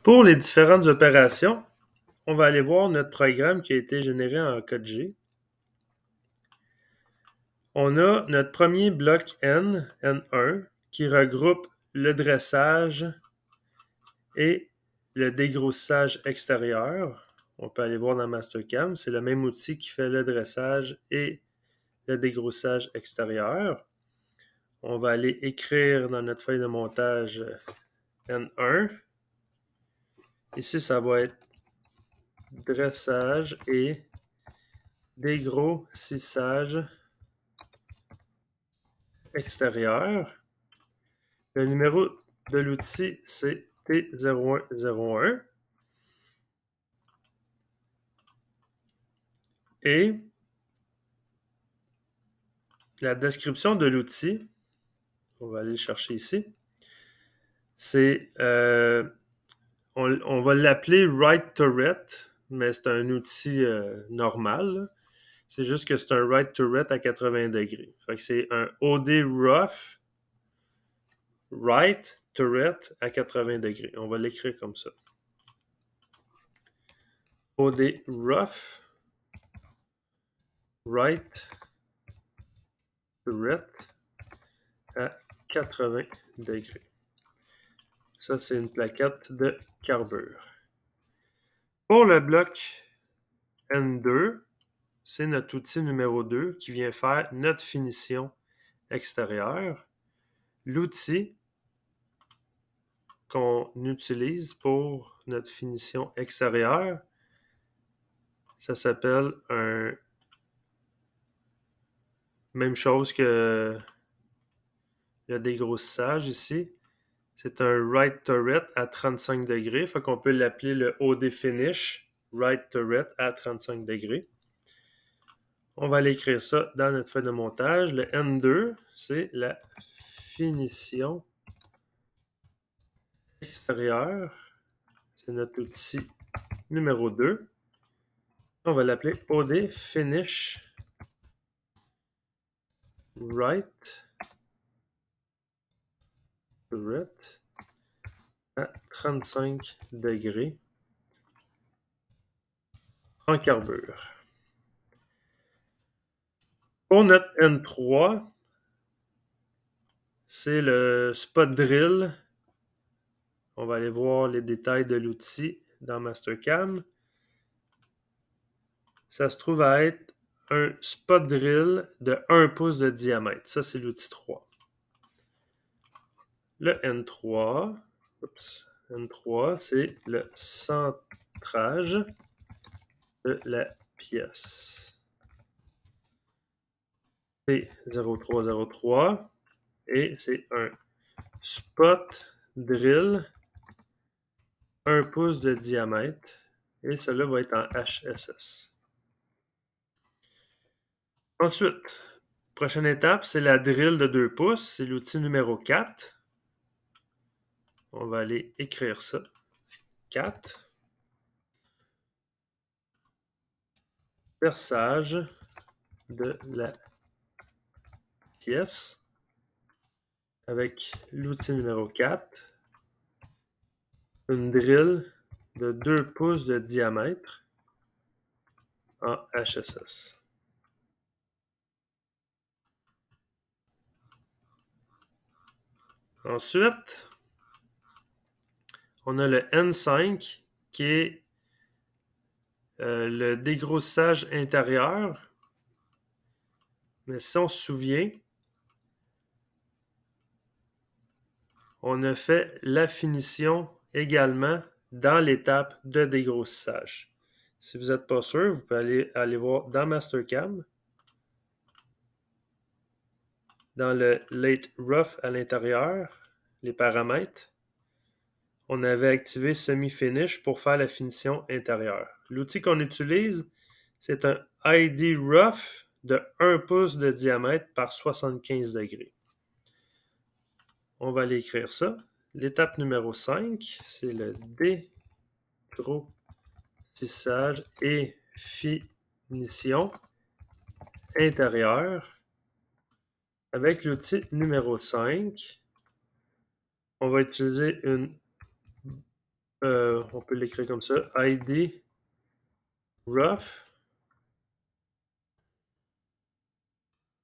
Pour les différentes opérations, on va aller voir notre programme qui a été généré en code G. On a notre premier bloc N, N1, qui regroupe le dressage et le dégrossissage extérieur. On peut aller voir dans Mastercam, c'est le même outil qui fait le dressage et le dégrossissage extérieur. On va aller écrire dans notre feuille de montage N1. Ici, ça va être dressage et dégrossissage extérieur. Le numéro de l'outil, c'est T0101. Et la description de l'outil, on va aller le chercher ici, c'est, on va l'appeler Write Turret, mais c'est un outil normal. C'est juste que c'est un Write Turret à 80 degrés. Fait que c'est un OD Rough Write Turret à 80 degrés. On va l'écrire comme ça. OD Rough Write Turret à 80 degrés. Ça, c'est une plaquette de carbure. Pour le bloc N2, c'est notre outil numéro 2 qui vient faire notre finition extérieure. L'outil qu'on utilise pour notre finition extérieure, ça s'appelle un... Même chose que le dégrossissage ici. C'est un Write Turret à 35 degrés. Fait qu'on peut l'appeler le OD Finish Write Turret à 35 degrés. On va aller écrire ça dans notre feuille de montage. Le N2, c'est la finition extérieure. C'est notre outil numéro 2. On va l'appeler OD Finish Write Turret à 35 degrés en carbure. Pour notre N3, c'est le spot drill. On va aller voir les détails de l'outil dans Mastercam. Ça se trouve à être un spot drill de 1 pouce de diamètre. Ça, c'est l'outil 3. Le N3, c'est le centrage de la pièce. C'est 0303 et c'est un spot drill 1 pouce de diamètre et cela va être en HSS. Ensuite, prochaine étape, c'est la drill de 2 pouces. C'est l'outil numéro 4. On va aller écrire ça. 4. Perçage de la pièce avec l'outil numéro 4. Une drill de 2 pouces de diamètre en HSS. Ensuite, on a le N5 qui est le dégrossissage intérieur. Mais si on se souvient, on a fait la finition également dans l'étape de dégrossissage. Si vous n'êtes pas sûr, vous pouvez aller voir dans Mastercam, dans le Late Rough à l'intérieur, les paramètres. On avait activé Semi-Finish pour faire la finition intérieure. L'outil qu'on utilise, c'est un ID Rough de 1 pouce de diamètre par 75 degrés. On va aller écrire ça. L'étape numéro 5, c'est le dégrossissage et finition intérieure. Avec l'outil numéro 5, on va utiliser une On peut l'écrire comme ça. ID rough.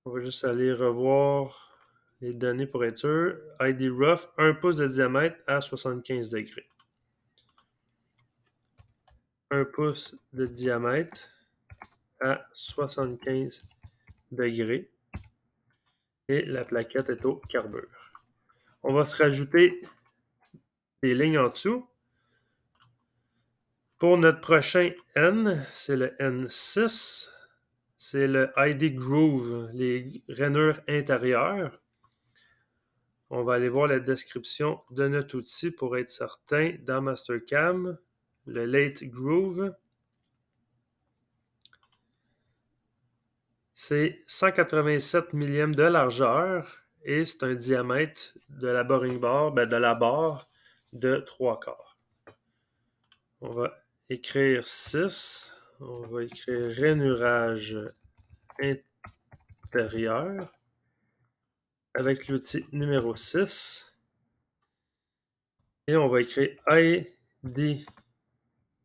On va juste aller revoir les données pour être sûr. ID rough, 1 pouce de diamètre à 75 degrés. 1 pouce de diamètre à 75 degrés. Et la plaquette est au carbure. On va se rajouter des lignes en dessous. Pour notre prochain N, c'est le N6. C'est le ID Groove, les rainures intérieures. On va aller voir la description de notre outil pour être certain. Dans Mastercam, le Late Groove, c'est 187 mm de largeur et c'est un diamètre de la boring bar, de la barre de 3/4. On va écrire 6. On va écrire rainurage intérieur avec l'outil numéro 6. Et on va écrire ID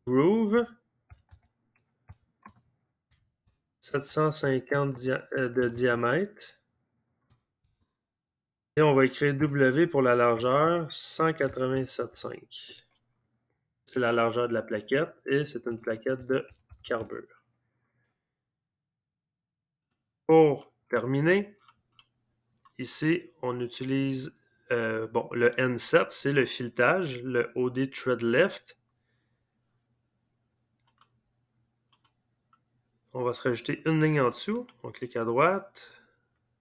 Groove 750 de diamètre. Et on va écrire W pour la largeur 187,5. C'est la largeur de la plaquette et c'est une plaquette de carbure. Pour terminer, ici, on utilise le N7, c'est le filetage, le OD Thread Left. On va se rajouter une ligne en dessous. On clique à droite,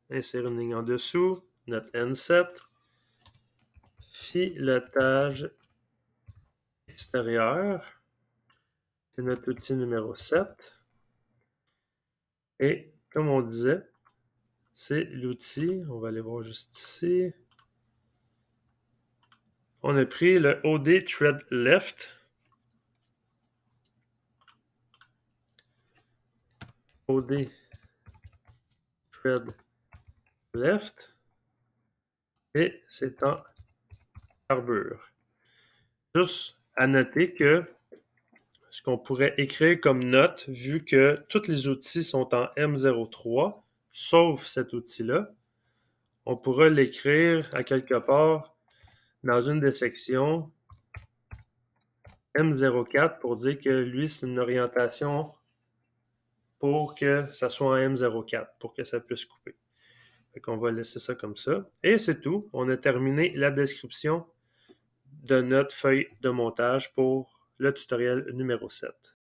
insérer une ligne en dessous, notre N7, filetage extérieur. C'est notre outil numéro 7. Et comme on disait, c'est l'outil, on va aller voir juste ici. On a pris le OD Thread Left. OD Thread Left. Et c'est en carbure. Juste à noter que ce qu'on pourrait écrire comme note, vu que tous les outils sont en M03, sauf cet outil-là, on pourra l'écrire à quelque part dans une des sections M04 pour dire que lui, c'est une orientation pour que ça soit en M04, pour que ça puisse couper. Fait qu'on va laisser ça comme ça. Et c'est tout. On a terminé la description de notre feuille de montage pour le tutoriel numéro 7.